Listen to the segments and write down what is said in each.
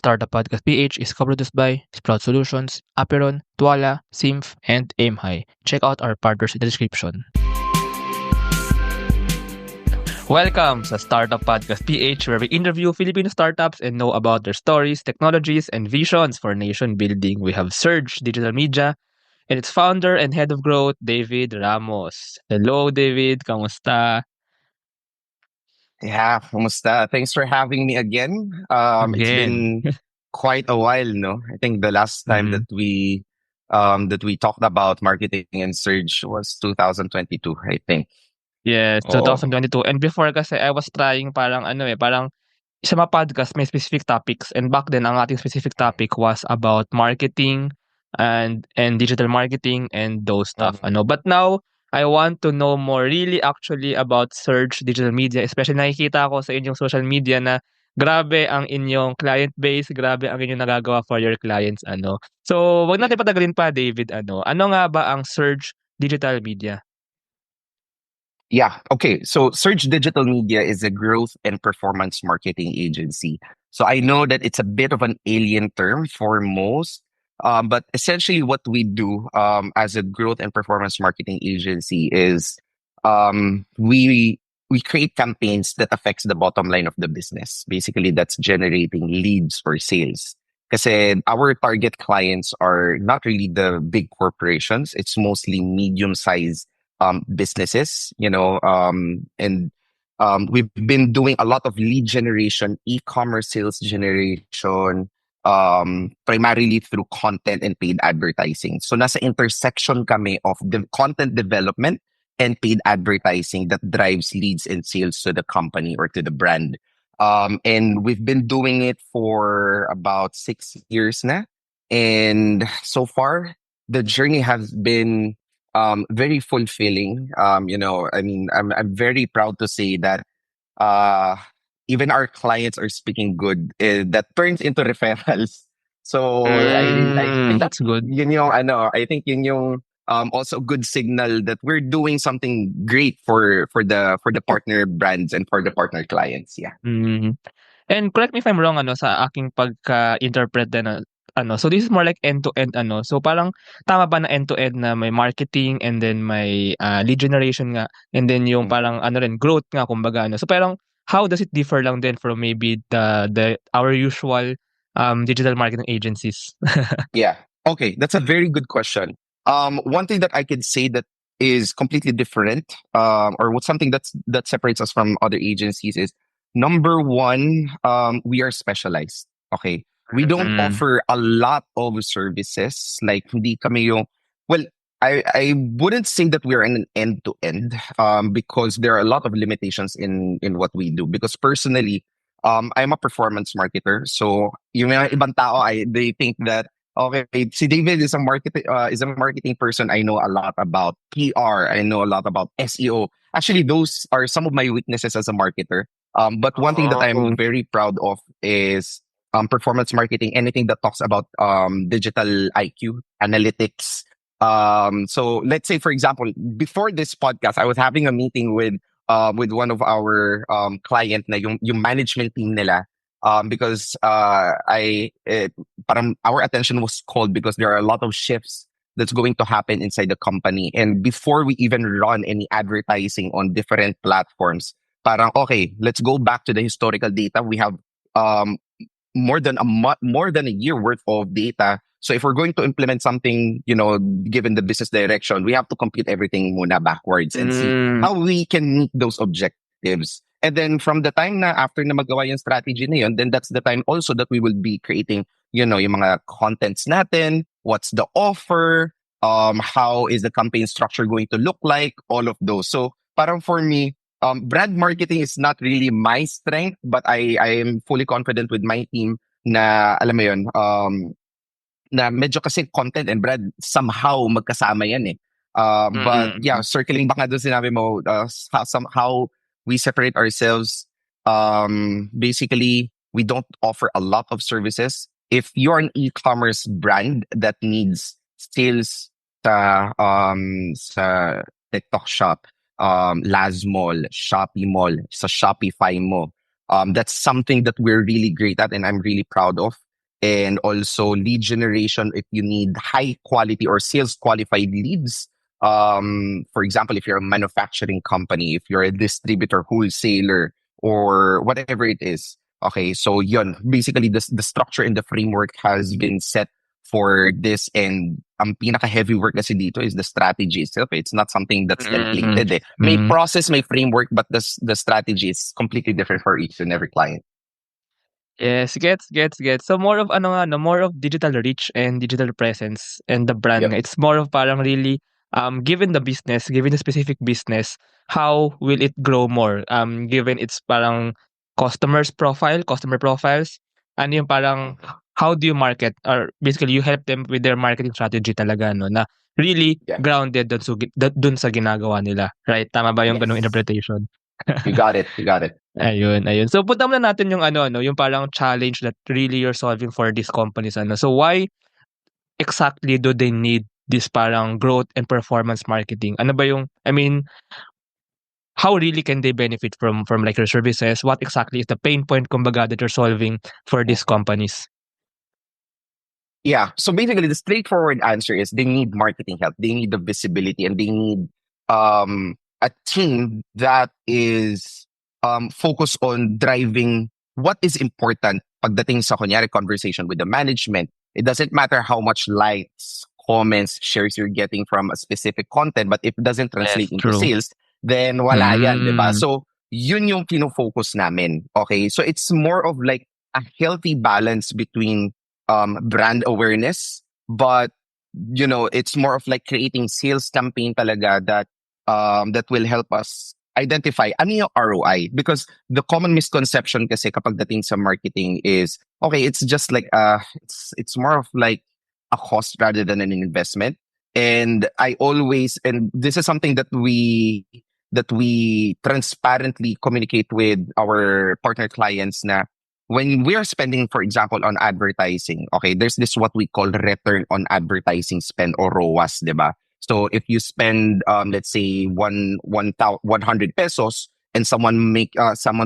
Startup Podcast PH is co-produced by Sprout Solutions, Aperon, Tuala, Simf, and AimHigh. Check out our partners in the description. Welcome sa Startup Podcast PH, where we interview Filipino startups and know about their stories, technologies, and visions for nation building. We have Surge Digital Media and its founder and head of growth, David Ramos. Hello, David. Kamusta? Yeah, kumusta? Thanks for having me again. It's Again. been quite a while, no? I think the last time Mm. that we talked about marketing and Surge was 2022, I think. Yes, Oo. 2022. And before kasi I was trying parang sa mga podcast may specific topics and back then ang ating specific topic was about marketing and digital marketing and those stuff Mhm. But now I want to know more really actually about Surge Digital Media, especially nakikita ko sa inyong social media na grabe ang inyong client base, grabe ang inyong nagagawa for your clients So wag natin patagalin pa, David, ano nga ba ang Surge Digital Media? Yeah. Okay. So Surge Digital Media is a growth and performance marketing agency. So I know that it's a bit of an alien term for most, but essentially what we do as a growth and performance marketing agency is we create campaigns that affects the bottom line of the business. Basically, that's generating leads for sales. Because our target clients are not really the big corporations. It's mostly medium-sized businesses, and we've been doing a lot of lead generation, e-commerce sales generation, primarily through content and paid advertising. So nasa intersection kami of the content development and paid advertising that drives leads and sales to the company or to the brand. And we've been doing it for about 6 years now. And so far, the journey has been very fulfilling. I mean, I'm very proud to say that uh, even our clients are speaking good. That turns into referrals. So I think That's good. I think yun yung also good signal that we're doing something great for the partner brands and for the partner clients. Yeah. Mm. And correct me if I'm wrong sa aking pagka-interpret din so this is more like end-to-end So parang tama ba na end-to-end na may marketing and then may, lead generation nga and then yung Mhm. parang rin growth nga kumbaga So parang how does it differ lang din from maybe the our usual, digital marketing agencies? Yeah. Okay, that's a very good question. One thing that I could say that is completely different, or what something that separates us from other agencies is number one, we are specialized. Okay, we don't Mm. offer a lot of services. Like hindi kami yung well, I wouldn't say that we're in an end to end, because there are a lot of limitations in what we do. Because personally, I'm a performance marketer, so yung mga ibang tao they think that okay, si David is a marketing person. I know a lot about PR. I know a lot about SEO. Actually, those are some of my weaknesses as a marketer. But one thing that Oh. I'm very proud of is performance marketing. Anything that talks about digital IQ, analytics. So let's say, for example, before this podcast, I was having a meeting with one of our client na yung management team nila. Because parang our attention was called because there are a lot of shifts that's going to happen inside the company. And before we even run any advertising on different platforms, parang okay, let's go back to the historical data. We have um, more than a year worth of data. So if we're going to implement something, given the business direction, we have to compute everything muna backwards and see Hmm. how we can meet those objectives. And then from the time na after na magawa yung strategy na yun, then that's the time also that we will be creating, yung mga contents natin, what's the offer, how is the campaign structure going to look like, all of those. So parang for me, brand marketing is not really my strength, but I am fully confident with my team na alam mo yun, na medyo kasi content and brand somehow magkasama yan eh. But yeah, Mm. circling back nga doon sinabi mo, somehow we separate ourselves. Basically, we don't offer a lot of services. If you're an e-commerce brand that needs sales sa TikTok shop, Laz Mall, Shopee Mall, sa Shopify mo, that's something that we're really great at and I'm really proud of. and also lead generation if you need high quality or sales qualified leads. For example, if you're a manufacturing company, if you're a distributor, wholesaler, or whatever it is. Okay, so yun, basically the structure and the framework has been set for this, and ang pinaka-heavy work kasi dito is the strategy itself. It's not something that's Mm, templated eh. May mm. process, may framework, but the strategy is completely different for each and every client. Yes, gets. So more of ano nga 'no, more of digital reach and digital presence and the brand Yep. nga. It's more of parang really, given the business, given the specific business, how will it grow more? Given its parang customer profiles, ano yung parang how do you market or basically you help them with their marketing strategy talaga 'no, na really Yeah. grounded dun sa ginagawa nila, right? Tama ba yung ganong Yes. interpretation? You got it. You got it. Ayun. So punta muna natin yung ano 'no, yung parang challenge that really you're solving for these companies ano. So why exactly do they need this parang growth and performance marketing? Ano ba yung I mean, how really can they benefit from like your services? What exactly is the pain point kumbaga that you're solving for these companies? Yeah. So basically, the straightforward answer is they need marketing help. They need the visibility, and they need a team that is focused on driving what is important pagdating sa kunyari conversation with the management. It doesn't matter how much likes, comments, shares you're getting from a specific content, but if it doesn't Yes, translate into true. sales, then wala yan, di ba? Hmm, So yun yung focus namin. Okay. So it's more of like a healthy balance between brand awareness, but it's more of like creating sales campaign talaga that will help us identify ano yung ROI, because the common misconception kasi kapag dating sa marketing is okay, it's just like it's more of like a cost rather than an investment. And this is something that we transparently communicate with our partner clients na when we are spending, for example, on advertising, okay, there's this what we call return on advertising spend, or ROAS, diba? So if you spend, let's say, 100 pesos, and someone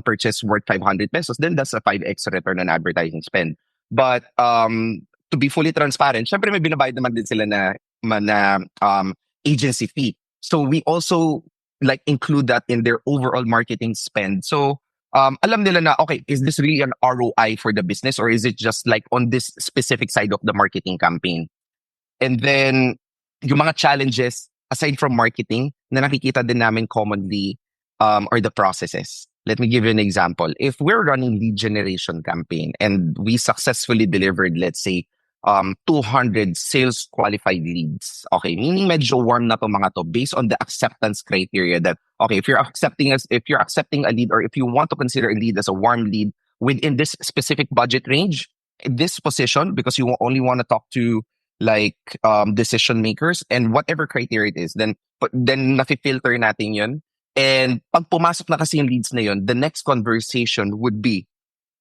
purchase worth 500 pesos, then that's a 5x return on advertising spend. But to be fully transparent, syempre may binabayad naman din sila na agency fee. So we also like include that in their overall marketing spend. So alam nila na, okay, is this really an ROI for the business, or is it just like on this specific side of the marketing campaign? And then, yung mga challenges, aside from marketing, na nakikita din namin commonly are the processes. Let me give you an example. If we're running lead generation campaign and we successfully delivered, let's say, 200 sales qualified leads. Okay, meaning medyo warm na to mga to based on the acceptance criteria that, okay, if you're accepting a lead, or if you want to consider a lead as a warm lead within this specific budget range, this position, because you only want to talk to like decision makers and whatever criteria it is, then nafi-filter natin yun. And pag pumasok na kasi yung leads na yun, the next conversation would be,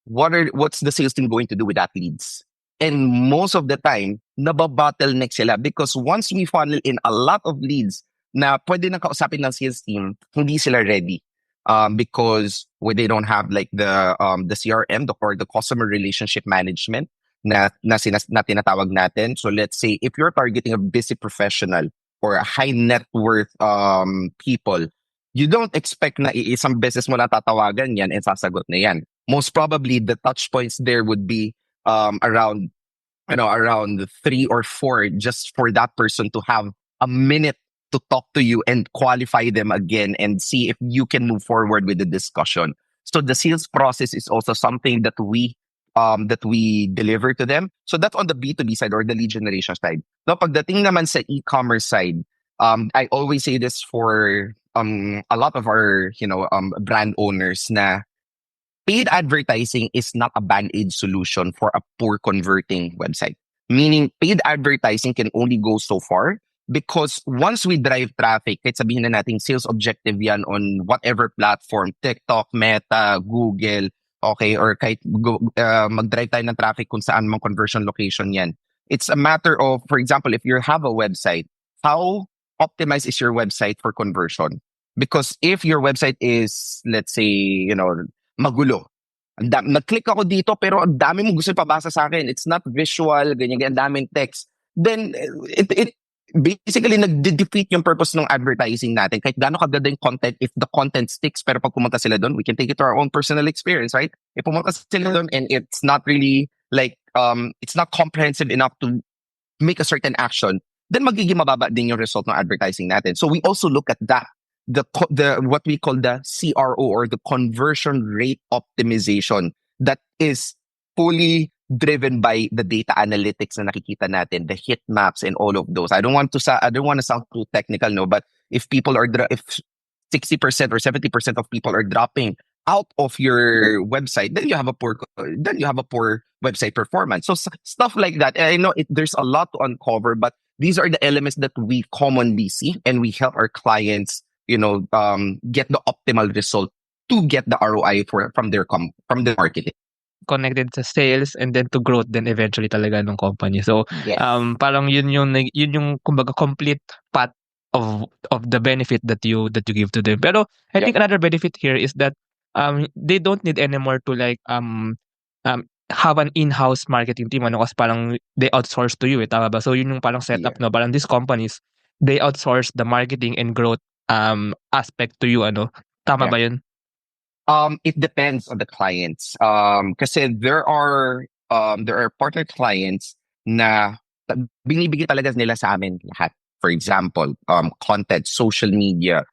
what's the sales team going to do with that leads? And most of the time, nababottleneck sila, because once we funnel in a lot of leads na pwede nang kausapin ng sales team, hindi sila ready. Because they don't have like the CRM, or the customer relationship management na tinatawag natin. So let's say if you're targeting a busy professional or a high net worth people, you don't expect na isang beses mo lang tatawagan yan and sasagot na yan. Most probably the touch points there would be around around 3 or 4, just for that person to have a minute to talk to you and qualify them again and see if you can move forward with the discussion. So the sales process is also something that we deliver to them. So that's on the B2B side, or the lead generation side. Now, pagdating naman sa e-commerce side, I always say this for a lot of our brand owners na paid advertising is not a band-aid solution for a poor converting website. Meaning, paid advertising can only go so far, because once we drive traffic, kahit sabihin na natin sales objective yan on whatever platform, TikTok, Meta, Google, okay, or kahit mag-drive tayo ng traffic kung saan mang conversion location yan. It's a matter of, for example, if you have a website, how optimized is your website for conversion? Because if your website is, let's say, magulo, Nag-click ako dito pero ang dami mong gusto pabasa sa akin. It's not visual, ganyan, daming text. Then, it basically nag-defeat yung purpose ng advertising natin. Kahit gaano kaganda yung content, if the content sticks, pero pag pumunta sila doon, we can take it to our own personal experience, right? If pumunta sila doon and it's not really like, it's not comprehensive enough to make a certain action, then magiging mababa din yung result ng advertising natin. So we also look at that, the what we call the CRO, or the conversion rate optimization, that is fully driven by the data analytics na nakikita natin, the heat maps and all of those. I don't want to sound too technical, no, but if 60% or 70% of people are dropping out of your website, then you have a poor website performance. So stuff like that. And I know there's a lot to uncover, but these are the elements that we commonly see, and we help our clients, get the optimal result to get the ROI from their marketing. Connected sa sales and then to growth then eventually talaga ng company. So, Yes. parang yun yung kumbaga complete path of the benefit that you give to them. Pero I think another benefit here is that they don't need anymore to like have an in-house marketing team, kasi parang they outsource to you, tama ba? So yun yung parang setup, no? Parang these companies, they outsource the marketing and growth aspect to you, tama ba yun? It depends on the clients. Kasi there are partner clients na binibigay talaga nila sa amin lahat. For example, content, social media,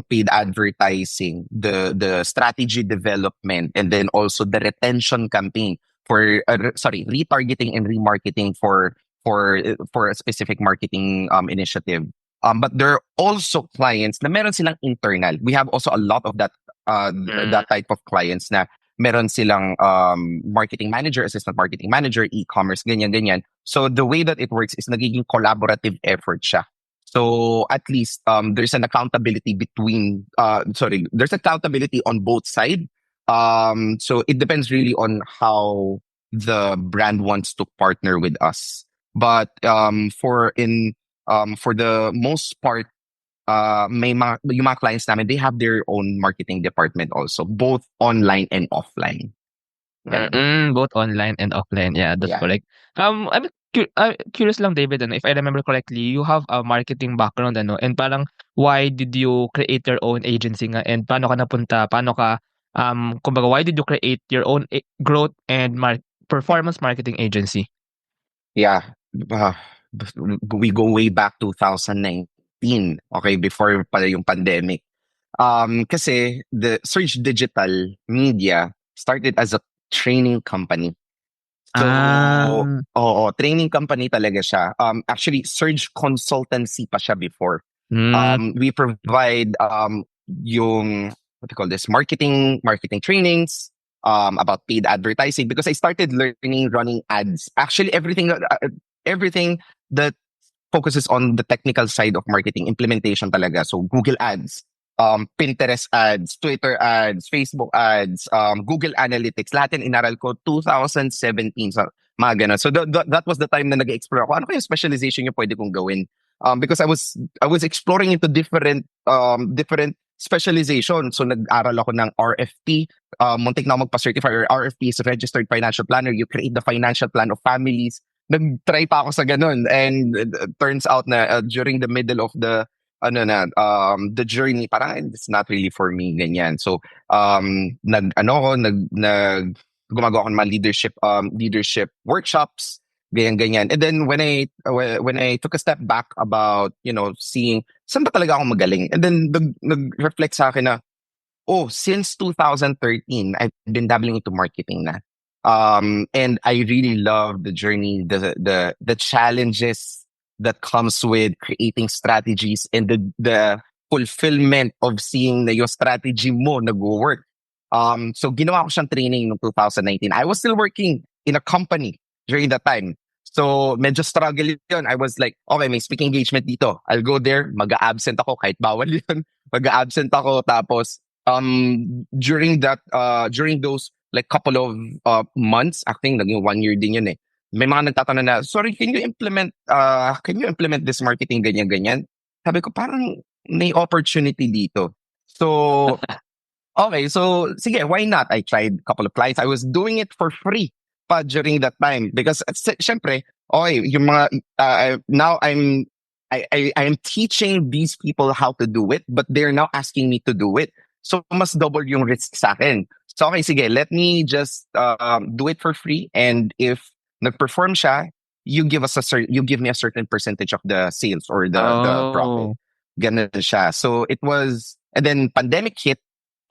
paid advertising, the strategy development, and then also the retention campaign for retargeting and remarketing for a specific marketing initiative. But there are also clients na meron silang internal. We have also a lot of that type of clients na meron silang marketing manager, assistant marketing manager, e-commerce, ganyan. So the way that it works is nagiging collaborative effort siya. So at least there's an accountability there's accountability on both sides. So it depends really on how the brand wants to partner with us. But for the most part, yung mga clients namin, they have their own marketing department also, both online and offline. Both online and offline. Yeah, that's correct. I'm curious lang, David, if I remember correctly, you have a marketing background, and parang why did you create your own agency nga, and paano ka kumbaga, why did you create your own growth and performance marketing agency? Yeah. We go way back 2019, okay, before pala yung pandemic. Kasi the Surge Digital Media started as a training company. So, training company talaga siya. Actually, Surge Consultancy pa siya before. We provide yung, what do you call this, marketing trainings, about paid advertising, because I started learning running ads. Actually, everything that focuses on the technical side of marketing, implementation talaga. So Google Ads, Pinterest ads, Twitter ads, Facebook ads, Google Analytics, lahat yan inaral ko 2017. So, mga ganun. So that was the time na nag-explore ako. Ano kaya specialization yung pwede kong gawin? Because I was exploring into different specialization. So nag-aral ako ng RFP. Muntik na ako magpa-certify. RFP is Registered Financial Planner. You create the financial plan of families. Nag-try pa ako sa ganun. And turns out na during the middle of the journey, parang it's not really for me, ganyan. So gumagawa ako ng mga leadership workshops, ganyan. And then when I took a step back about, seeing saan ba talaga ako magaling, and then nag-reflect sa akin na, since 2013 I've been dabbling into marketing na. And I really love the journey, the challenges that comes with creating strategies, and the fulfillment of seeing na yung strategy mo nag-work. So ginawa ko siyang training noong 2019. I was still working in a company during that time. So medyo struggle yun. I was like, okay, may speaking engagement dito. I'll go there, mag-absent ako kahit bawal yun. Mag-absent ako, tapos during those like couple of months, I think naging 1 year din yun eh. May mga nagtatanong na, sorry, can you implement this marketing ganyan? Sabi ko, parang may opportunity dito. So Okay, so sige, why not? I tried a couple of clients. I was doing it for free pa during that time because syempre, okay, yung mga now I am teaching these people how to do it, but they're now asking me to do it. So mas double yung risk sa akin. So okay, sige, let me just do it for free, and if nag-perform siya, you give me a certain percentage of the sales or the profit. Oh, Ganun siya. So it was, and then pandemic hit.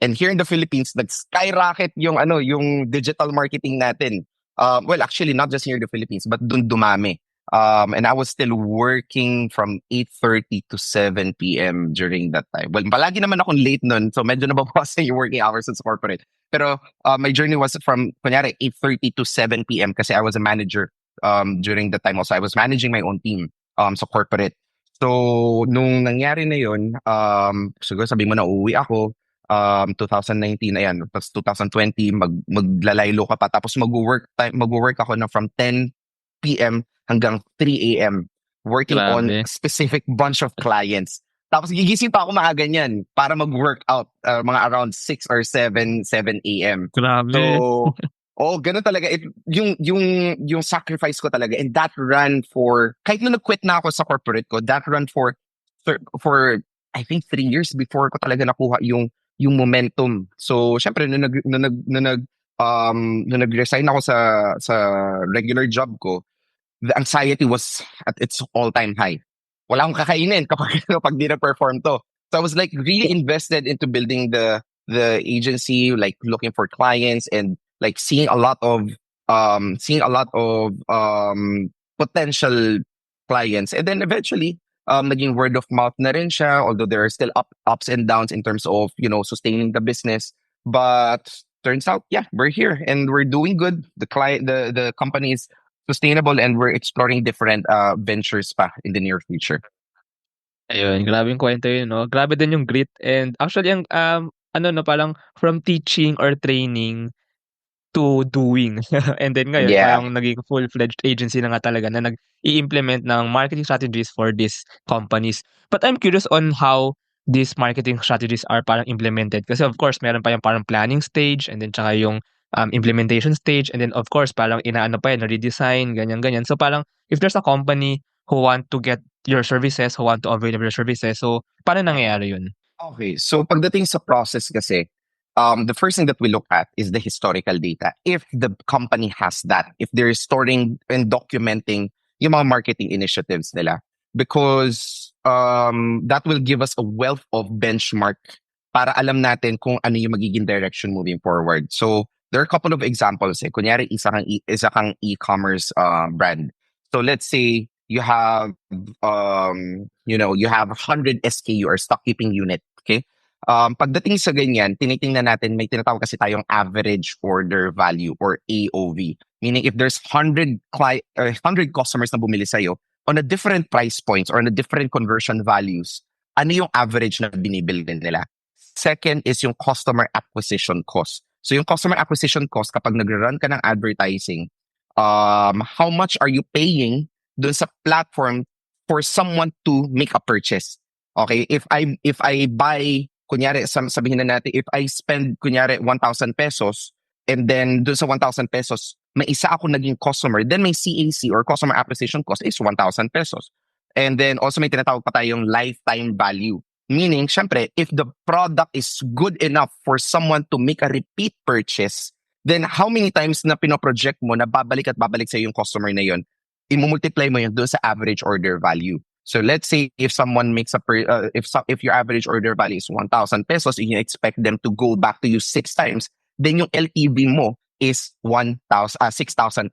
And here in the Philippines, nag-skyrocket yung yung digital marketing natin. Well, actually, not just here in the Philippines, but dun dumami. And I was still working from 8:30 to 7 p.m. during that time. Well, palagi naman akong late nun, so medyo nababawasan yung working hours sa corporate. Pero my journey was from, kunyari, 8:30 to 7 p.m. kasi I was a manager during that time also. I was managing my own team sa corporate. So, nung nangyari na yun, siguro sabi mo na uuwi ako, 2019, ayan, tapos 2020, maglalaylo ka pa, tapos mag-work ako na from 10 p.m. hanggang 3 a.m. working on grabe. a specific bunch of clients. Tapos gigising pa ako maaga niyan para mag-workout mga around 6 or 7 a.m. Grabe. So, oh, ganun talaga. Yung sacrifice ko talaga. And that ran for, kahit nung nag-quit na ako sa corporate ko, that ran for I think 3 years before ko talaga nakuha yung momentum. So, syempre, nung nag-resign ako sa regular job ko, the anxiety was at its all-time high. Wala akong kakainin kapag di na-perform to. So I was like really invested into building the agency, like looking for clients and like seeing a lot of potential clients. And then eventually, naging word of mouth na rin siya, although there are still ups and downs in terms of, sustaining the business. But turns out, yeah, we're here and we're doing good. The company is sustainable, and we're exploring different ventures pa in the near future. Ayun, grabeng kuwento yun 'no. Grabe din yung grit and actually ang, ano 'no, parang from teaching or training to doing. And then ngayon Yeah. parang naging full-fledged agency na nga talaga na nag-i-implement ng marketing strategies for these companies. But I'm curious on how these marketing strategies are parang implemented kasi of course meron pa yung parang planning stage and then tsaka yung, implementation stage and then of course parang inaano pa yan, nare-design ganyan-ganyan. So parang if there's a company who want to get your services, who want to avail of your services, so paano nangyayari yun? Okay, so pagdating sa process kasi, the first thing that we look at is the historical data. If the company has that, if they're storing and documenting yung mga marketing initiatives nila, because that will give us a wealth of benchmark para alam natin kung ano yung magiging direction moving forward. So there are a couple of examples. Kunyari, isa kang e-commerce brand. So let's say you have 100 SKU or stock keeping unit. Okay. Pagdating sa ganyan, tinitingnan natin, may tinatawag kasi tayong average order value or AOV. Meaning if there's 100 customers na bumili sa'yo on a different price points or on a different conversion values, ano yung average na binibili nila? Second is yung customer acquisition cost. So yung customer acquisition cost, kapag nag-run ka ng advertising, how much are you paying dun sa platform for someone to make a purchase? Okay, if I buy, kunyari, sabihin na natin, if I spend, kunyari, 1,000 pesos, and then dun sa 1,000 pesos, may isa ako naging customer, then may CAC or customer acquisition cost is 1,000 pesos. And then also may tinatawag pa tayong lifetime value. Meaning, syempre, if the product is good enough for someone to make a repeat purchase, then how many times na pinoproject mo na babalik at babalik sa yung customer na yun, imumultiply mo yun doon sa average order value. So let's say if someone makes if your average order value is 1,000 pesos, and you expect them to go back to you 6 times, then yung LTV mo is 6,000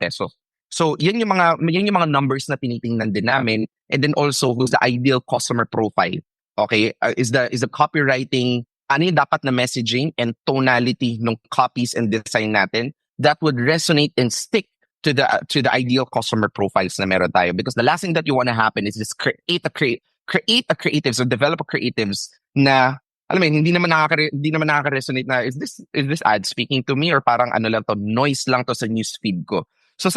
pesos. So yan yung mga numbers na tinitingnan din namin, and then also who's the ideal customer profile. Okay, is the copywriting, ano yung dapat na messaging and tonality ng copies and design natin that would resonate and stick to the ideal customer profiles na meron tayo, because the last thing that you want to happen is just create a creatives or develop a creatives na alam mo hindi naman nakaka-resonate na is this ad speaking to me or parang ano lang to, noise lang to sa news feed ko. So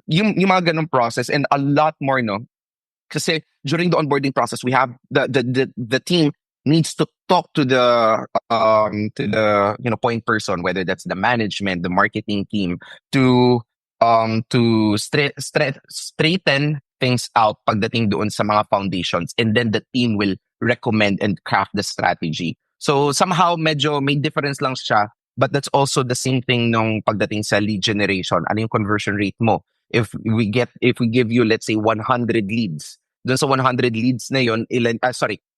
yung mga ganung process and a lot more, no, kasi during the onboarding process we have the team needs to talk to the point person, whether that's the management, the marketing team, to straighten things out pagdating doon sa mga foundations, and then the team will recommend and craft the strategy. So somehow medyo may difference lang siya, but that's also the same thing nung pagdating sa lead generation. Ano yung conversion rate mo? If we give you, let's say, 100 leads, doon sa 100 leads na yon,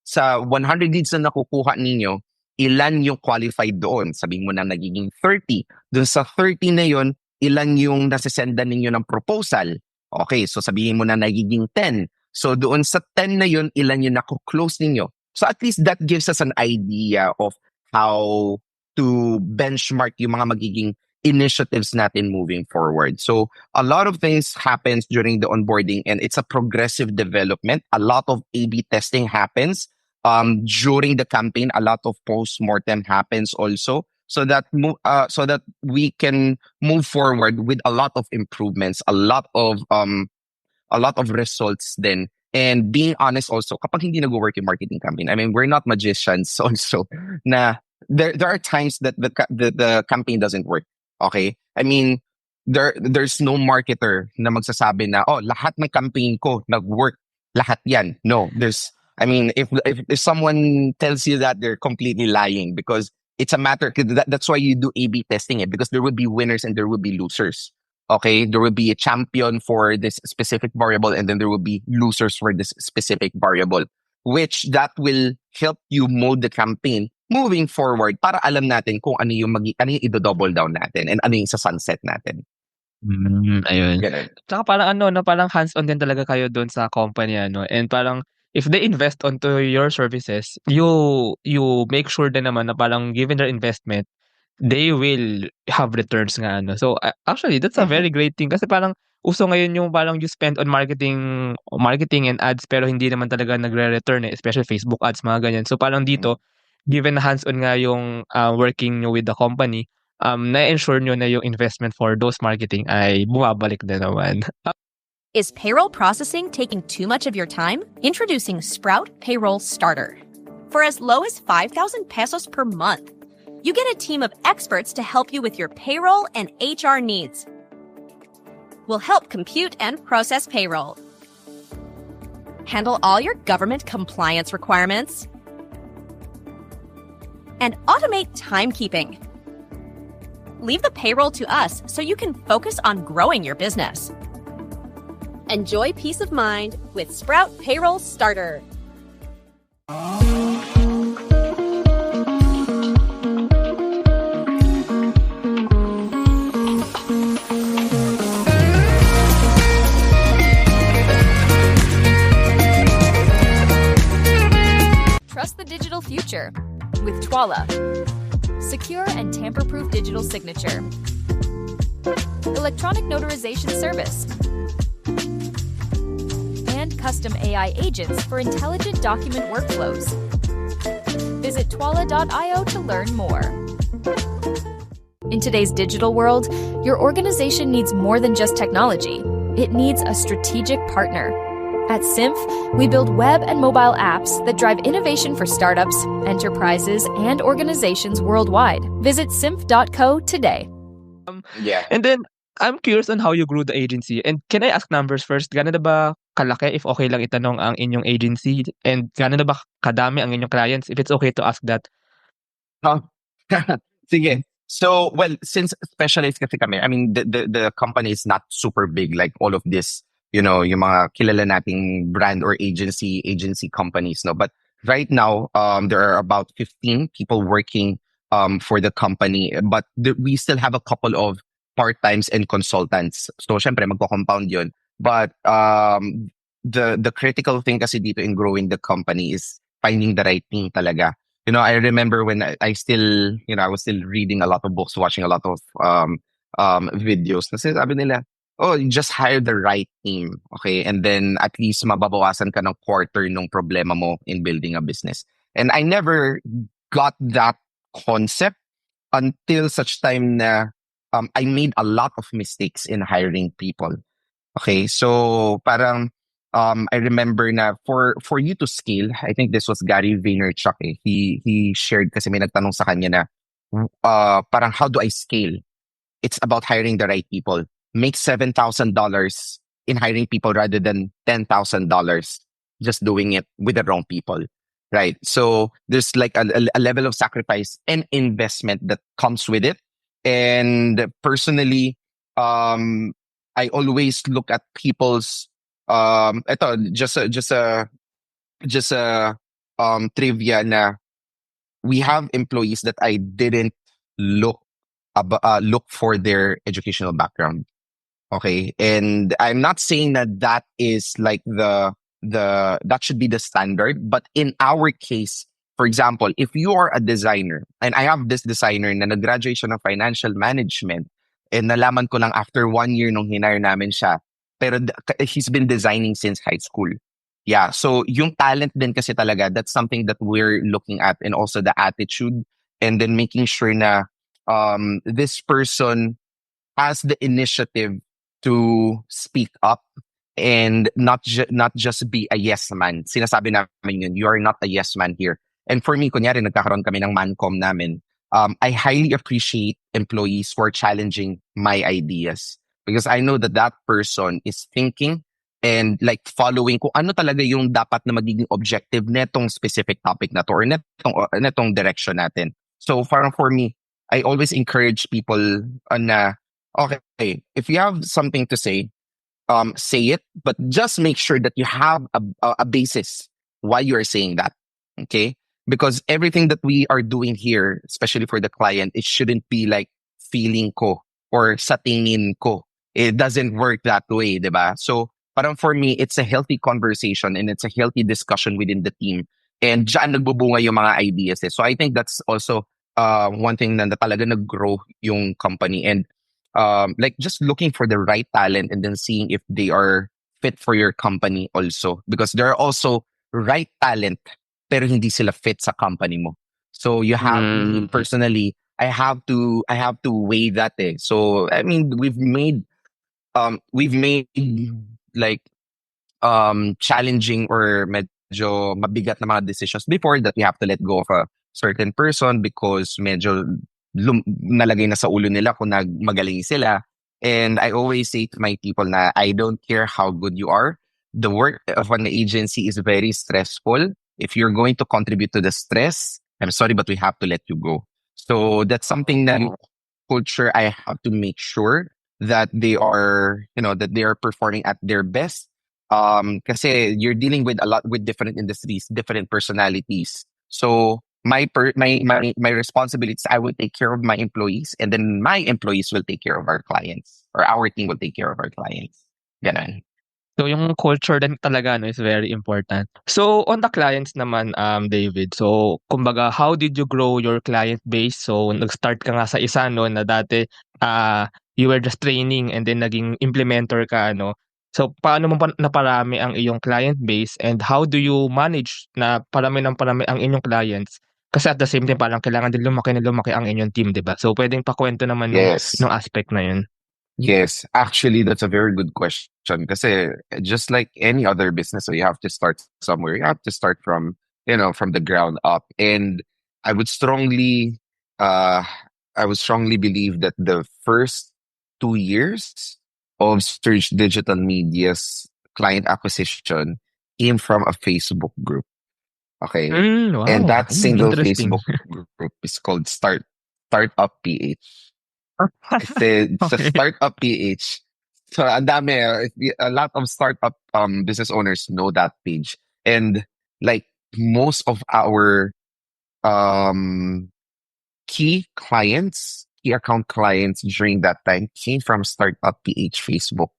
sa 100 leads na nakukuha ninyo, ilan yung qualified doon? Sabihin mo na nagiging 30. Doon sa 30 na yon, ilan yung nasisendan ninyo ng proposal? Okay, so sabihin mo na nagiging 10. So doon sa 10 na yun, ilan yung naku-close ninyo? So at least that gives us an idea of how to benchmark yung mga magiging initiatives natin moving forward. So a lot of things happens during the onboarding, and it's a progressive development. A lot of A/B testing happens during the campaign. A lot of post-mortem happens also, so that we can move forward with a lot of improvements, a lot of results then. And being honest also, kapag hindi nag-work yung marketing campaign, I mean, we're not magicians also, na there are times that the campaign doesn't work. Okay? I mean, there's no marketer na magsasabi na, oh, lahat ng campaign ko nag-work, lahat yan. No, I mean, if someone tells you that, they're completely lying, because it's a matter, that's why you do A/B testing it, because there will be winners and there will be losers. Okay, there will be a champion for this specific variable, and then there will be losers for this specific variable, which that will help you mold the campaign moving forward para alam natin kung ano yung i-double down natin and ano yung sa sunset natin. Ayun. Ganun. Tsaka parang ano 'no, parang hands-on din talaga kayo dun sa company ano, and parang if they invest onto your services, you make sure din naman na parang given their investment, they will have returns nga ano. So, actually that's a very great thing, kasi parang uso ngayon yung parang you spend on marketing and ads pero hindi naman talaga nagre-return, eh, especially Facebook ads, mga ganyan. So, parang dito, given na hands-on nga yung, working niyo with the company, na-ensure niyo na yung investment for those marketing ay bumabalik na naman. Is payroll processing taking too much of your time? Introducing Sprout Payroll Starter. For as low as 5,000 pesos per month, you get a team of experts to help you with your payroll and HR needs. We'll help compute and process payroll, handle all your government compliance requirements, and automate timekeeping. Leave the payroll to us so you can focus on growing your business. Enjoy peace of mind with Sprout Payroll Starter. Trust the digital future with Twala. Secure and tamper-proof digital signature. Electronic notarization service. And custom AI agents for intelligent document workflows. Visit twala.io to learn more. In today's digital world, your organization needs more than just technology. It needs a strategic partner. At Symph, we build web and mobile apps that drive innovation for startups, enterprises, and organizations worldwide. Visit symph.co today. Yeah. And then, I'm curious on how you grew the agency. And can I ask numbers first? Gaano na ba kalaki, if okay lang itanong, ang inyong agency? And gaano na ba kadami ang inyong clients, if it's okay to ask that? Sige. So, well, since specialized kasi kami, I mean, the company is not super big like all of this, yung mga kilala nating brand or agency companies, no? But right now, there are about 15 people working for the company, but we still have a couple of part-times and consultants. So, syempre, magko-compound yun. But the critical thing kasi dito in growing the company is finding the right team talaga. I remember when I still, I was still reading a lot of books, watching a lot of videos. Sabi nila, oh, you just hire the right team, okay? And then at least mababawasan ka ng quarter ng problema mo in building a business. And I never got that concept until such time na I made a lot of mistakes in hiring people. Okay, so parang I remember na for you to scale, I think this was Gary Vaynerchuk eh. He shared kasi may nagtanong sa kanya na parang how do I scale? It's about hiring the right people. Make $7,000 in hiring people rather than $10,000 just doing it with the wrong people. Right. So there's like a level of sacrifice and investment that comes with it. And personally, I always look at people's ito, just a trivia na we have employees that I didn't look look for their educational background. Okay. And I'm not saying that that is like that should be the standard, but in our case, for example, if you are a designer, and I have this designer na nag-graduate siya ng financial management, and nalaman ko lang after 1 year nung hinire namin siya, pero he's been designing since high school. Yeah, so yung talent din kasi talaga, that's something that we're looking at, and also the attitude, and then making sure na this person has the initiative to speak up and not just be a yes man. Sinasabi namin yun, you are not a yes man here. And for me, kunyari nagkakaroon kami ng mancom namin, I highly appreciate employees who are challenging my ideas because I know that that person is thinking and like following kung ano talaga yung dapat na magiging objective netong specific topic na to or netong direction natin. So for me, I always encourage people na, okay, if you have something to say it, but just make sure that you have a basis why you are saying that. Okay? Because everything that we are doing here, especially for the client, it shouldn't be like feeling ko or sa tingin ko. It doesn't work that way, diba? So, parang for me, it's a healthy conversation and it's a healthy discussion within the team. And dyan nagbubunga yung mga ideas eh. So, I think that's also one thing na talaga nag-grow yung company. And like just looking for the right talent and then seeing if they are fit for your company also. Because there are also right talent pero hindi sila fit sa company mo. So you have me personally, I have to weigh that eh. So I mean we've made like challenging or medyo mabigat na mga decisions before that we have to let go of a certain person because medyo nalagay na sa ulo nila kung magaling sila. And I always say to my people na I don't care how good you are. The work of an agency is very stressful. If you're going to contribute to the stress, I'm sorry, but we have to let you go. So that's something that culture I have to make sure that they are, that they are performing at their best. Kasi you're dealing with a lot with different industries, different personalities. So my responsibilities, I will take care of my employees, and then my employees will take care of our clients, or our team will take care of our clients. Ganon. So yung culture din talaga is very important. So on the clients naman, David, so kumbaga, how did you grow your client base? So nag-start ka nga sa isa na dati you were just training and then naging implementer ka So paano mo naparami ang iyong client base, and how do you manage na parami ang inyong clients? Kasi at the same time parang kailangan din lumaki ang inyong team, 'di ba? So pwedeng pakwento naman ng aspect na 'yun. Yes, actually, that's a very good question. Kasi just like any other business, so you have to start somewhere. You have to start from the ground up. And I would strongly believe that the first 2 years of Surge Digital Media's client acquisition came from a Facebook group. Okay. Wow. And that single Interesting. Facebook group is called Startup PH. Kasi sa Okay. Startup PH, so ang dami, a lot of startup business owners know that page. And like most of our key account clients during that time came from Startup PH Facebook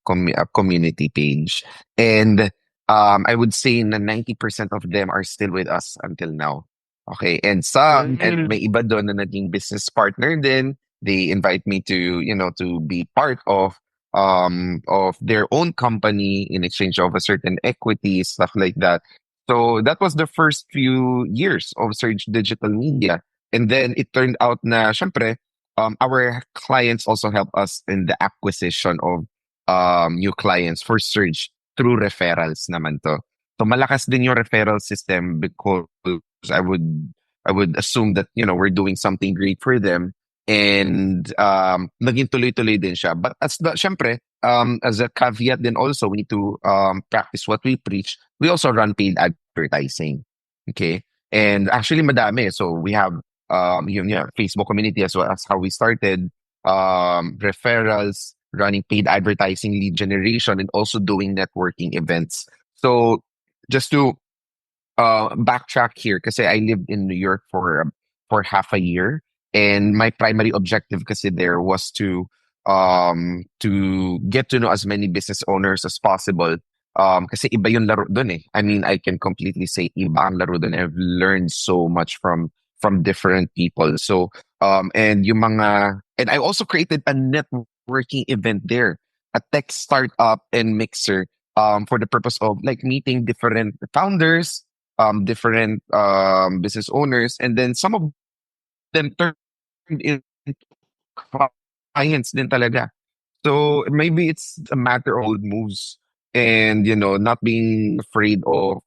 community page. And I would say na 90% of them are still with us until now. Okay, and some, and may iba doon na naging business partner din. They invite me to be part of their own company in exchange of a certain equity, stuff like that. So that was the first few years of Surge Digital Media. And then it turned out na, syempre, our clients also help us in the acquisition of new clients for Surge. through referrals naman to. So malakas din yung referral system because I would assume that, we're doing something great for them, and naging tuloy-tuloy din siya. But syempre, as a caveat then also, we need to practice what we preach. We also run paid advertising. Okay? And actually madami. So we have Facebook community as well as how we started, referrals, running paid advertising, lead generation, and also doing networking events. So just to backtrack here, kasi I lived in New York for half a year, and my primary objective kasi there was to get to know as many business owners as possible. Kasi iba yung laro dun eh. I mean, I can completely say iba ang laro dun. I've learned so much from different people. So and I also created a networking event there, a tech startup and mixer, for the purpose of like meeting different founders, different business owners, and then some of them turned into clients din talaga. So maybe it's a matter of old moves and not being afraid of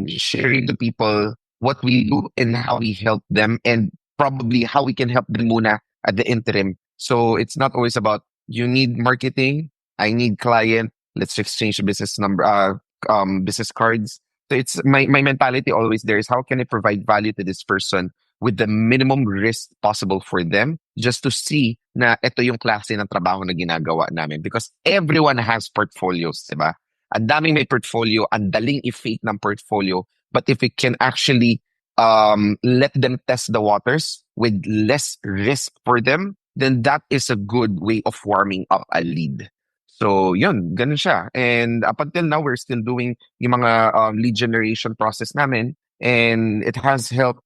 sharing to people what we do and how we help them, and probably how we can help them muna at the interim. So it's not always about you need marketing, I need client, let's exchange business business cards. So it's my mentality always there is how can I provide value to this person with the minimum risk possible for them, just to see na ito yung klase ng trabaho na ginagawa namin. Because everyone has portfolios, diba? Ang daming may portfolio, ang daling i-fake ng portfolio. But if we can actually let them test the waters with less risk for them, then that is a good way of warming up a lead. So yun, ganun siya. And up until now, we're still doing yung mga lead generation process namin, and it has helped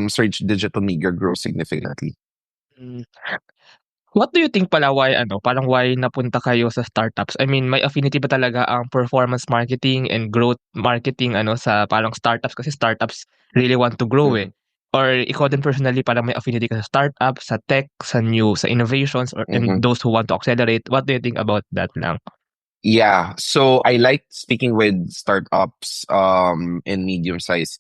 Surge Digital Media grow significantly. Mm. What do you think pala parang why napunta kayo sa startups? I mean, may affinity ba talaga ang performance marketing and growth marketing sa parang startups, kasi startups really want to grow eh. Or ikaw din personally parang may affinity ka sa startup, sa tech, sa innovations, and those who want to accelerate. What do you think about that lang? Yeah, so I like speaking with startups and medium-sized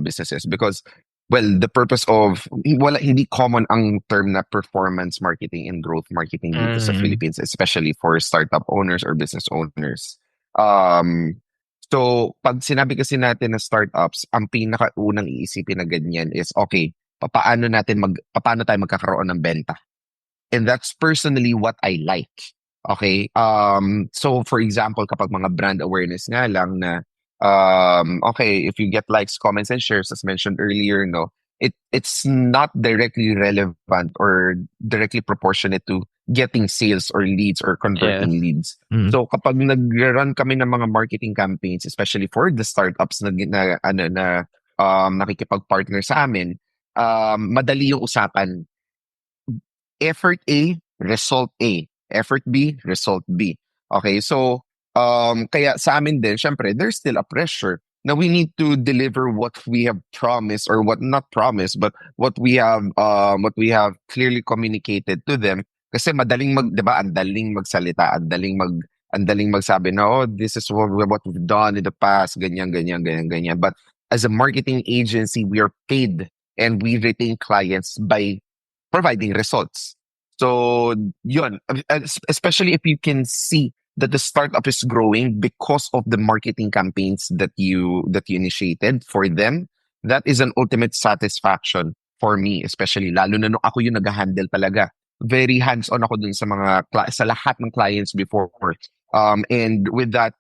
businesses because, well, the purpose of hindi common ang term na performance marketing and growth marketing dito sa Philippines, especially for startup owners or business owners. So pag sinabi kasi natin na startups, ang pinakaunang iisipin na ganyan is, okay, paano tayo magkakaroon ng benta? And that's personally what I like. Okay? So for example, kapag mga brand awareness nga lang na, okay, if you get likes, comments, and shares, as mentioned earlier, it's not directly relevant or directly proportionate to getting sales or leads or converting leads. So kapag nag-run kami ng mga marketing campaigns, especially for the startups na nakikipag-partner sa amin, madali yung usapan. Effort A, result A. Effort B, result B. Okay, so kaya sa amin din, syempre, there's still a pressure na we need to deliver what we have promised, or what not promised, but what we have clearly communicated to them. Kasi madaling ang daling magsalita, ang daling magsabi na, oh, this is what we've done in the past, ganyan. But as a marketing agency, we are paid and we retain clients by providing results. So yun, especially if you can see that the startup is growing because of the marketing campaigns that you initiated for them, that is an ultimate satisfaction for me, especially lalo na nung ako yung nag-handle talaga. Very hands-on ako dun sa lahat ng clients before. And with that,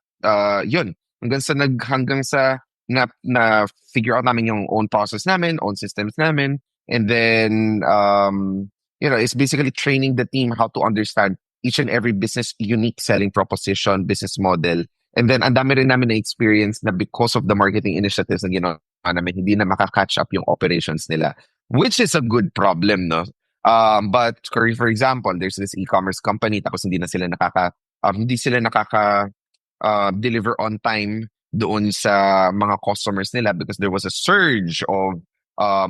yun, hanggang sa na figure out namin yung own process namin, own systems namin, and then it's basically training the team how to understand each and every business unique selling proposition, business model. And then ang dami rin namin na experience na because of the marketing initiatives na ginawa namin, hindi na makakatch up yung operations nila, which is a good problem, no? But for example, there's this e-commerce company, tapos hindi sila nakaka deliver on time doon sa mga customers nila because there was a surge of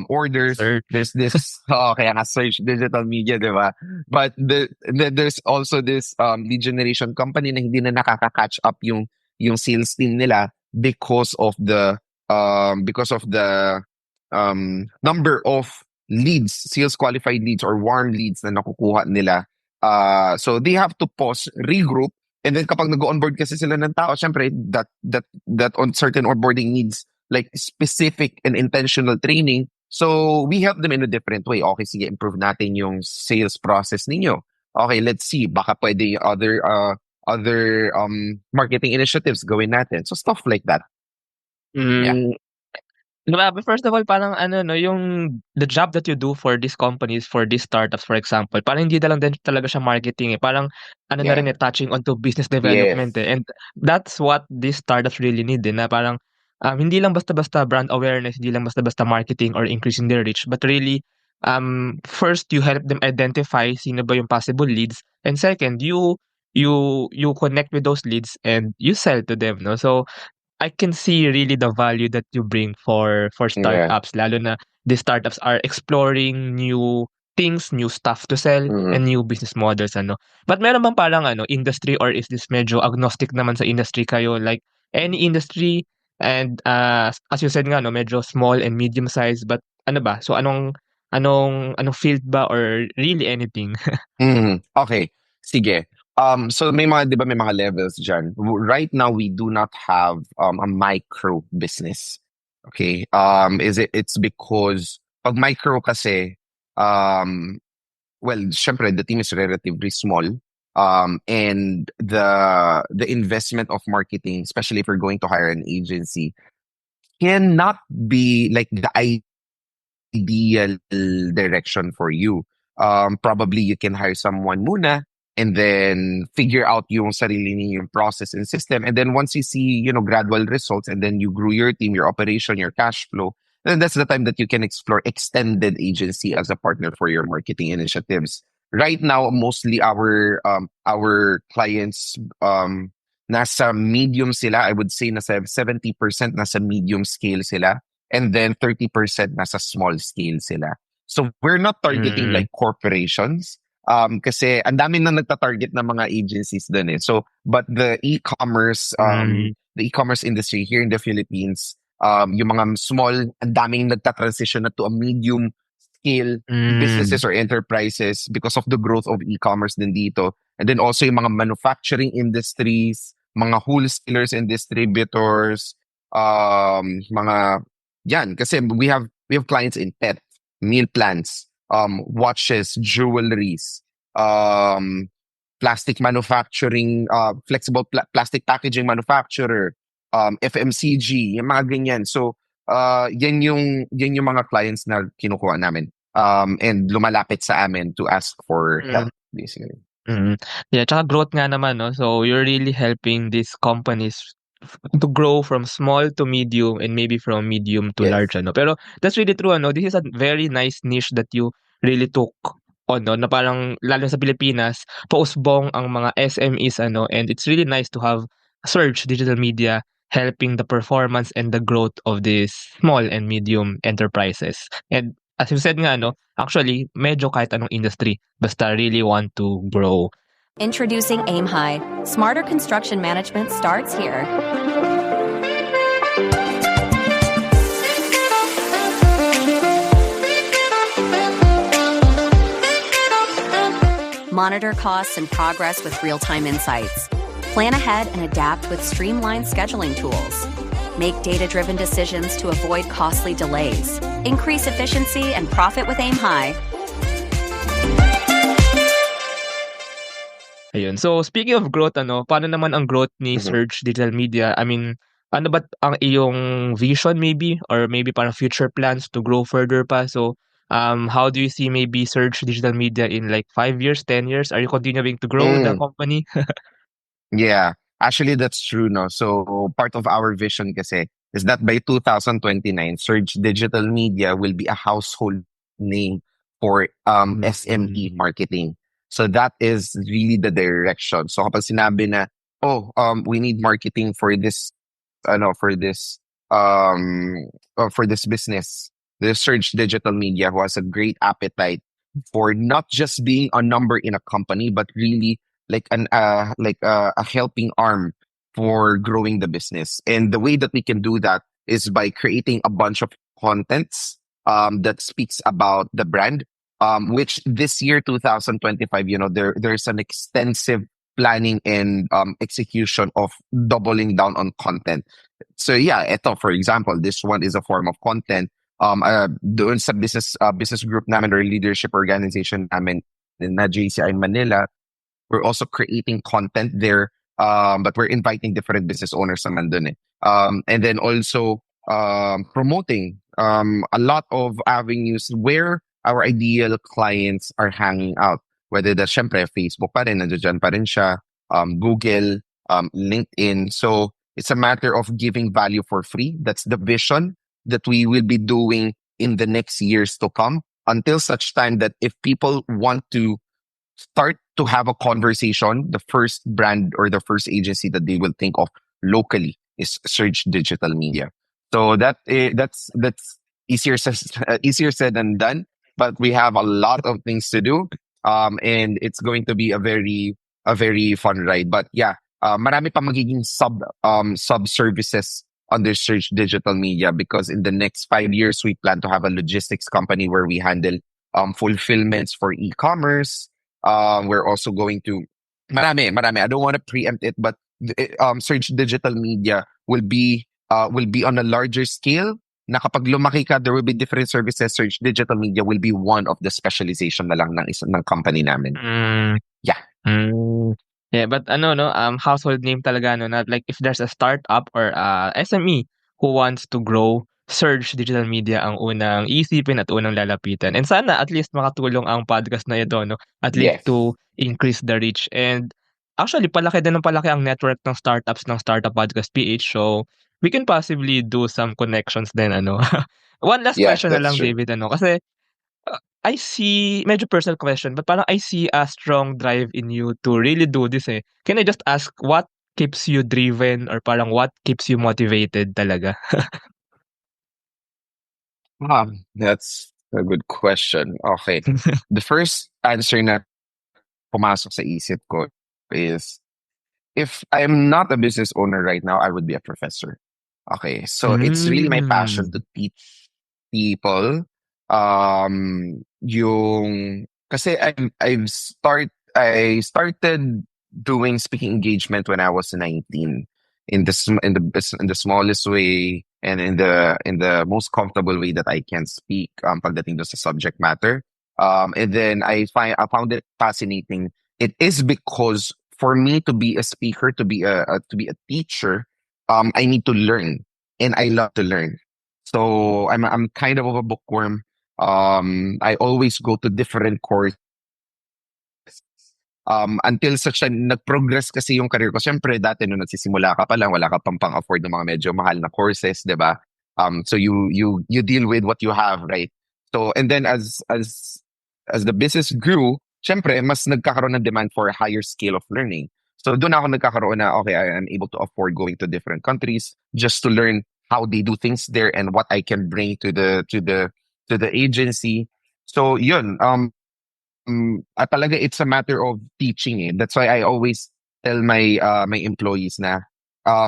orders. There's this kaya nga Surge Digital Media, diba? But there's also this lead generation company na hindi na nakaka-catch up yung yung sales team nila because of the number of leads, sales qualified leads or warm leads na nakukuha nila. So they have to pause, regroup, and then kapag nag-onboard kasi sila ng tao, syempre that on certain onboarding needs like specific and intentional training. So we help them in a different way. Okay, sige, improve natin yung sales process ninyo. Okay, let's see, baka pwede yung other marketing initiatives gawin natin. So stuff like that. Yeah. Mm. Grabe, first of all, parang ano 'no, yung the job that you do for these companies, for these startups, for example, parang hindi na lang din talaga siya marketing, eh. Parang ano na rin, Yeah. eh, touching onto business Yes. development, eh. And that's what these startups really need, eh, na parang, hindi lang basta-basta brand awareness, hindi lang basta-basta marketing or increasing their reach, but really, first you help them identify sino ba yung possible leads, and second, you connect with those leads and you sell to them 'no. So I can see really the value that you bring for Yeah. startups, lalo na the startups are exploring new things, new stuff to sell, Mhm. and new business models ano. But meron bang parang ano, industry, or is this medyo agnostic naman sa industry kayo, like any industry, and, as you said nga 'no, medyo small and medium size, but ano ba, so anong field ba, or really anything? Okay, sige. So may mga, 'di ba, may mga levels diyan. Right now we do not have a micro business. Okay? It's because pag micro kasi, well, syempre the team is relatively small. And the investment of marketing, especially if you're going to hire an agency, cannot be like the ideal direction for you. Probably you can hire someone muna and then figure out yung sarili niyo, yung process and system. And then once you see, gradual results, and then you grew your team, your operation, your cash flow, then that's the time that you can explore extended agency as a partner for your marketing initiatives. Right now, mostly our clients, nasa medium sila. I would say nasa 70% nasa medium scale sila, and then 30% nasa small scale sila. So we're not targeting Mm. like corporations, kasi ang dami na nagta-target ng mga agencies dun eh. So but the Hmm. e-commerce industry here in the Philippines, yung mga small, ang daming nagta-transition na to a medium scale Hmm. businesses or enterprises because of the growth of e-commerce din dito. And then also yung mga manufacturing industries, mga wholesalers and distributors, mga yan, kasi we have clients in pet, meal plans, watches, jewelries, plastic manufacturing, flexible plastic packaging manufacturer, FMCG, yung mga ganyan. So, yan yung mga clients na kinukuha namin. And lumalapit sa amin to ask for Mm. help, basically. Mm. Yeah, tsaka growth nga naman 'no, so you're really helping these companies to grow from small to medium, and maybe from medium to Yes. large ano. Pero that's really true ano, this is a very nice niche that you really took on 'no, na parang lalo sa Pilipinas, pausbong ang mga SMEs ano, and it's really nice to have Surge Digital Media helping the performance and the growth of these small and medium enterprises. And as you said nga ano, actually medyo kahit anong industry basta really want to grow. Introducing Aim High. Smarter construction management starts here. Monitor costs and progress with real-time insights. Plan ahead and adapt with streamlined scheduling tools. Make data-driven decisions to avoid costly delays. Increase efficiency and profit with Aim High. Ayun. So speaking of growth ano, paano naman ang growth ni Mhm. Surge Digital Media? I mean, ano ba ang iyong vision maybe, or maybe parang future plans to grow further pa? So, how do you see maybe Surge Digital Media in like 5 years, 10 years? Are you continuing to grow the Mm. company? Yeah, actually that's true, no. So part of our vision kasi is that by 2029, Surge Digital Media will be a household name for SME marketing. So that is really the direction. So kapag sinabi na, we need marketing for this, for this business, the Surge Digital Media, who has a great appetite for not just being a number in a company, but really like a helping arm for growing the business. And the way that we can do that is by creating a bunch of contents that speaks about the brand. Which this year, 2025, there's an extensive planning and execution of doubling down on content. So yeah, ito, for example, this one is a form of content. Doon sa business group namin or leadership organization namin na JCI Manila, we're also creating content there, but we're inviting different business owners naman dun eh. And then also promoting a lot of avenues where our ideal clients are hanging out. Whether that's syempre Facebook pa rin, nandiyan pa rin siya, Google, LinkedIn. So it's a matter of giving value for free. That's the vision that we will be doing in the next years to come, until such time that if people want to start to have a conversation, the first brand or the first agency that they will think of locally is Surge Digital Media. So that's easier said than done, but we have a lot of things to do, and it's going to be a very fun ride. But yeah, marami pa magiging sub services under Surge Digital Media, because in the next 5 years we plan to have a logistics company where we handle fulfillments for e-commerce. We're also going to marami. I don't want to preempt it, but Surge Digital Media will be on a larger scale. Na kapag lumaki ka, there will be different services. Surge Digital Media will be one of the specialization na lang ng company namin. Yeah. Yeah, but household name talaga, not like if there's a startup or SME who wants to grow, Surge Digital Media ang unang isipin at unang lalapitan. And sana at least makatulong ang podcast na ito, at least Yes. to increase the reach. And actually, palaki din ng palaki ang network ng startups ng Startup Podcast PH. So, we can possibly do some connections din, One last Yeah, question na that's lang, true. David, kasi I see, medyo personal question, but parang I see a strong drive in you to really do this eh. Can I just ask what keeps you driven or parang what keeps you motivated talaga? That's a good question. Okay. The first answer na pumasok sa isip ko is, if I'm not a business owner right now, I would be a professor. Okay. So it's really my passion to teach people kasi I started doing speaking engagement when I was 19, in the smallest way and in the most comfortable way that I can speak pagdating doon sa subject matter. And then I found it fascinating. It is because for me to be a speaker, to be a teacher, I need to learn, and I love to learn. So I'm kind of a bookworm. I always go to different courses. Until such time, nag-progress kasi yung career ko. Siyempre, dati nung nagsisimula ka pa lang, wala ka pang-afford ng mga medyo mahal na courses, di ba? So you deal with what you have, right? So, and then as the business grew, siyempre, mas nagkakaroon ng demand for a higher scale of learning. So doon ako nagkakaroon na, okay, I am able to afford going to different countries just to learn how they do things there and what I can bring to the agency. So yun, talaga it's a matter of teaching eh. That's why I always tell my employees na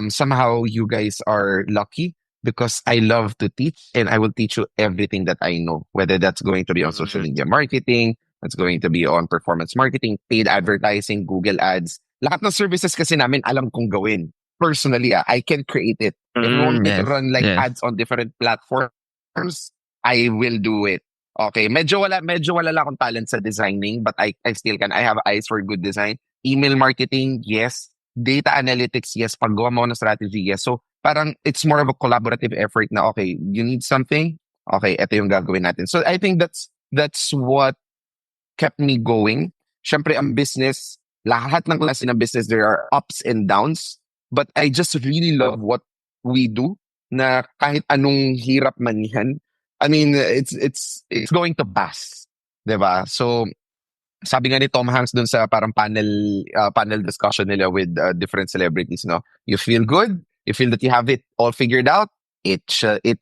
somehow you guys are lucky, because I love to teach and I will teach you everything that I know, whether that's going to be on social media marketing, that's going to be on performance marketing, paid advertising, Google Ads. Lahat ng services kasi namin alam kong gawin. Personally, I can create it. If you want me to run like ads on different platforms, I will do it. Okay, medyo wala lang akong talent sa designing, but I still can. I have eyes for good design. Email marketing, yes. Data analytics, yes. Paggawa mo ng strategy, yes. So parang it's more of a collaborative effort na, okay, you need something, okay, ito yung gagawin natin. So I think that's what kept me going. Syempre, ang business, lahat ng klase ng business, there are ups and downs, but I just really love what we do, na kahit anong hirap man yan, I mean, it's going to pass, diba? So, sabi nga ni Tom Hanks dun sa parang panel discussion nila with different celebrities, no? You feel good, you feel that you have it all figured out, it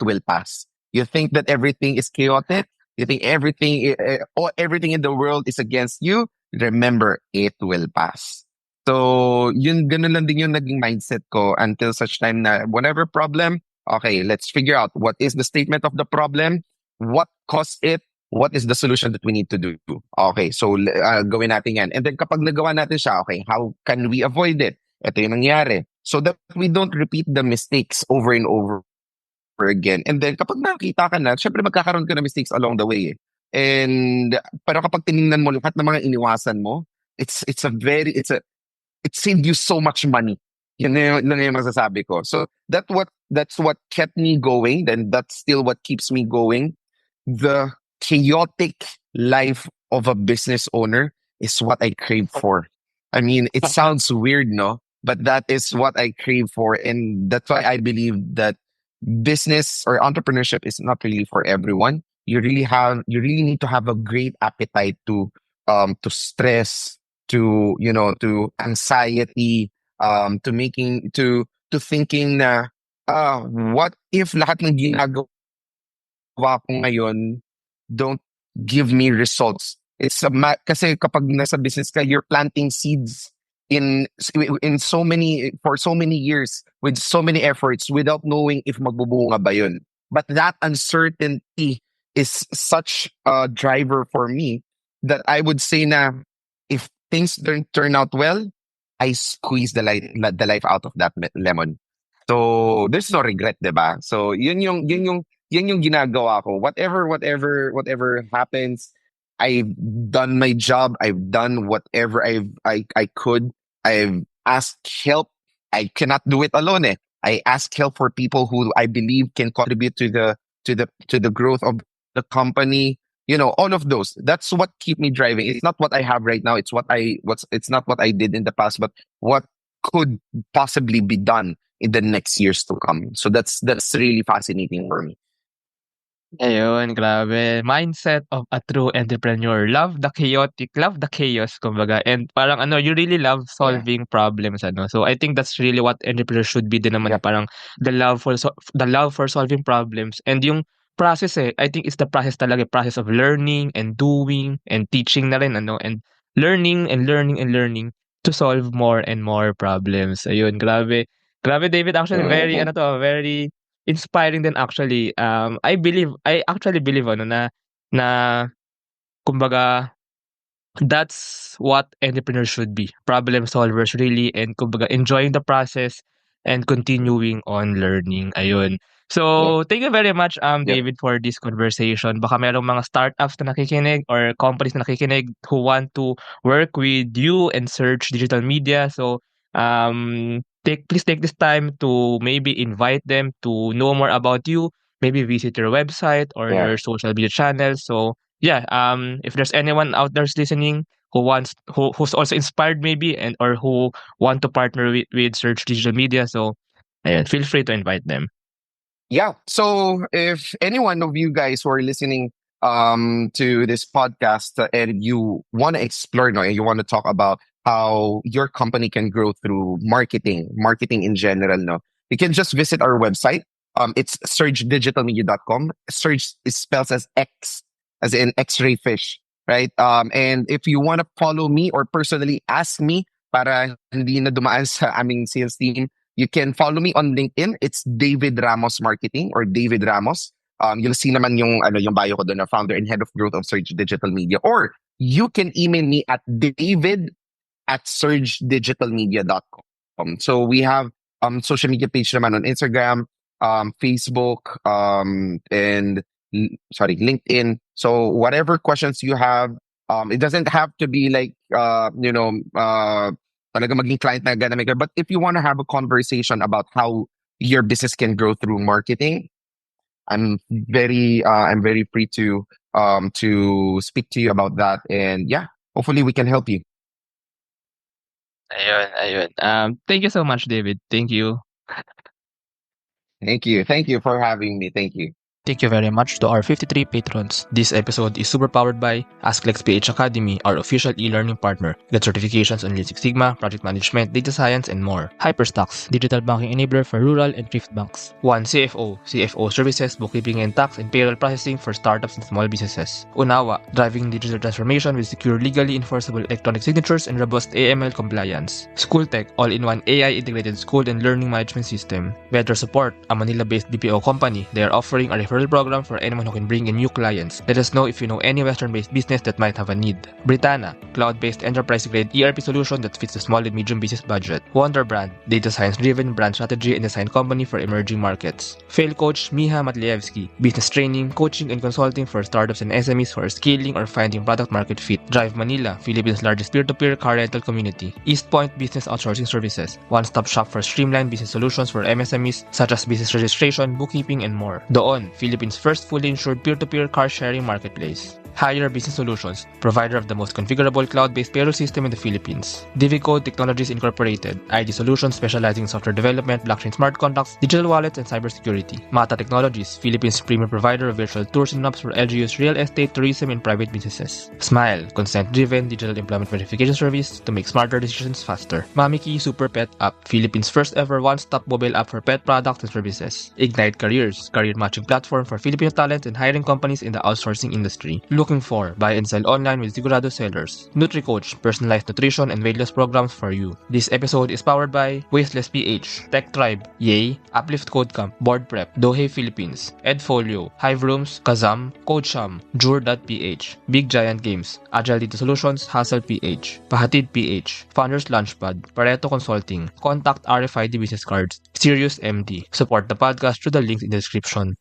will pass. You think that everything is chaotic, you think everything in the world is against you, remember, it will pass. So, ganun lang din yung naging mindset ko until such time na whatever problem, okay, let's figure out what is the statement of the problem, what caused it, what is the solution that we need to do. Okay, so gawin natin yan. And then kapag nagawa natin siya, okay, how can we avoid it? Ito yung nangyari. So that we don't repeat the mistakes over and over again. And then kapag nakita ka na, syempre magkakaroon ka na mistakes along the way. And pero kapag tiningnan mo lahat ng mga iniwasan mo, it saved you so much money. Yun na yung masasabi ko. So that's what kept me going, and that's still what keeps me going. The chaotic life of a business owner is what I crave for. I mean, it sounds weird, no? But that is what I crave for. And that's why I believe that business or entrepreneurship is not really for everyone. You really need to have a great appetite to stress, to anxiety, to thinking na what if lahat ng ginagawa ko ngayon don't give me results. Kasi kapag nasa business ka, you're planting seeds in for so many years with so many efforts without knowing if magbubunga ba yun. But that uncertainty is such a driver for me that I would say na if things don't turn out well, I squeeze the life out of that lemon. So there's no regret, 'di ba? So yun yung ginagawa ko. Whatever happens, I've done my job. I've done whatever I could. I've asked help. I cannot do it alone. I ask help for people who I believe can contribute to the growth of the company. All of those. That's what keep me driving. It's not what I have right now. It's not what I did in the past, but what could possibly be done in the next years to come. So that's really fascinating for me. Ayun, grabe. Mindset of a true entrepreneur. Love the chaos, kumbaga. And parang you really love Yeah. solving problems, ano. So I think that's really what entrepreneur should be din naman, Yeah. parang the love for solving problems. And yung process, I think it's the process talaga, process of learning and doing and teaching na rin, ano, and learning and learning and learning to solve more and more problems. Ayun, grabe. Grabe, David, actually very inspiring din actually. I actually believe na kumbaga that's what entrepreneurs should be. Problem solvers really, and kumbaga enjoying the process and continuing on learning. Ayun. Yeah. So, thank you very much, Yeah. David, for this conversation. Baka merong mga startups na nakikinig or companies na nakikinig who want to work with you and search digital media. So, please take this time to maybe invite them to know more about you. Maybe visit your website or Yeah. your social media channels. So, yeah, if there's anyone out there's listening who's also inspired maybe and or who want to partner with Search Digital Media, so ayan, feel free to invite them. Yeah. So if any one of you guys who are listening to this podcast, and you want to explore, no, and you want to talk about how your company can grow through marketing in general, no, you can just visit our website. It's surgedigitalmedia.com. Surge is spelled as X, as in X-ray fish, right? And if you want to follow me or personally ask me para hindi na dumaan sa aming sales team, you can follow me on LinkedIn. It's David Ramos Marketing or David Ramos. You'll see naman yung bio ko doon na founder and head of growth of Surge Digital Media. Or you can email me at david@surgedigitalmedia.com. So we have social media page naman on Instagram, Facebook, and LinkedIn. So whatever questions you have, it doesn't have to be like talaga maging client na agad na maker. But if you want to have a conversation about how your business can grow through marketing, I'm very free to speak to you about that. And yeah, hopefully we can help you. Ayun. Thank you so much, David. Thank you. Thank you for having me. Thank you. Thank you very much to our 53 patrons. This episode is super powered by AskLexPH Academy, our official e-learning partner. Get certifications on Lean Six Sigma, project management, data science, and more. Hyperstocks, digital banking enabler for rural and thrift banks. 1 CFO, CFO services, bookkeeping and tax, and payroll processing for startups and small businesses. Unawa, driving digital transformation with secure, legally enforceable electronic signatures and robust AML compliance. SchoolTech, all-in-one AI-integrated school and learning management system. Better Support, a Manila-based BPO company. They are offering a referral program for anyone who can bring in new clients. Let us know if you know any Western-based business that might have a need. Britanna, cloud-based enterprise-grade ERP solution that fits the small and medium business budget. Wonderbrand, data science-driven brand strategy and design company for emerging markets. Fail Coach Miha Matlievsky, business training, coaching, and consulting for startups and SMEs who are scaling or finding product market fit. Drive Manila, Philippines' largest peer-to-peer car rental community. East Point Business Outsourcing Services, one-stop shop for streamlined business solutions for MSMEs such as business registration, bookkeeping, and more. Doon, Philippines' first fully insured peer-to-peer car sharing marketplace. Hire Business Solutions, provider of the most configurable cloud-based payroll system in the Philippines. Divicode Technologies Incorporated, IT solutions specializing in software development, blockchain smart contracts, digital wallets, and cybersecurity. Mata Technologies, Philippines' premier provider of virtual tours and maps for LGU's real estate, tourism, and private businesses. Smile, consent-driven digital employment verification service to make smarter decisions faster. Mamiki Super Pet App, Philippines' first ever one-stop mobile app for pet products and services. Ignite Careers, career matching platform for Filipino talent and hiring companies in the outsourcing industry. Looking for buy and sell online with Sigurado sellers. NutriCoach, personalized nutrition and weight loss programs for you. This episode is powered by Wasteless PH, Tech Tribe, Yay, Uplift Code Camp, Board Prep, Dohe Philippines, Edfolio, Hive Rooms, Kazam, CodeSham, Jure.ph, Big Giant Games, Agile Data Solutions, Hustle PH, Pahatid PH, Founders Launchpad, Pareto Consulting, Contact RFID Business Cards, Sirius MD. Support the podcast through the links in the description.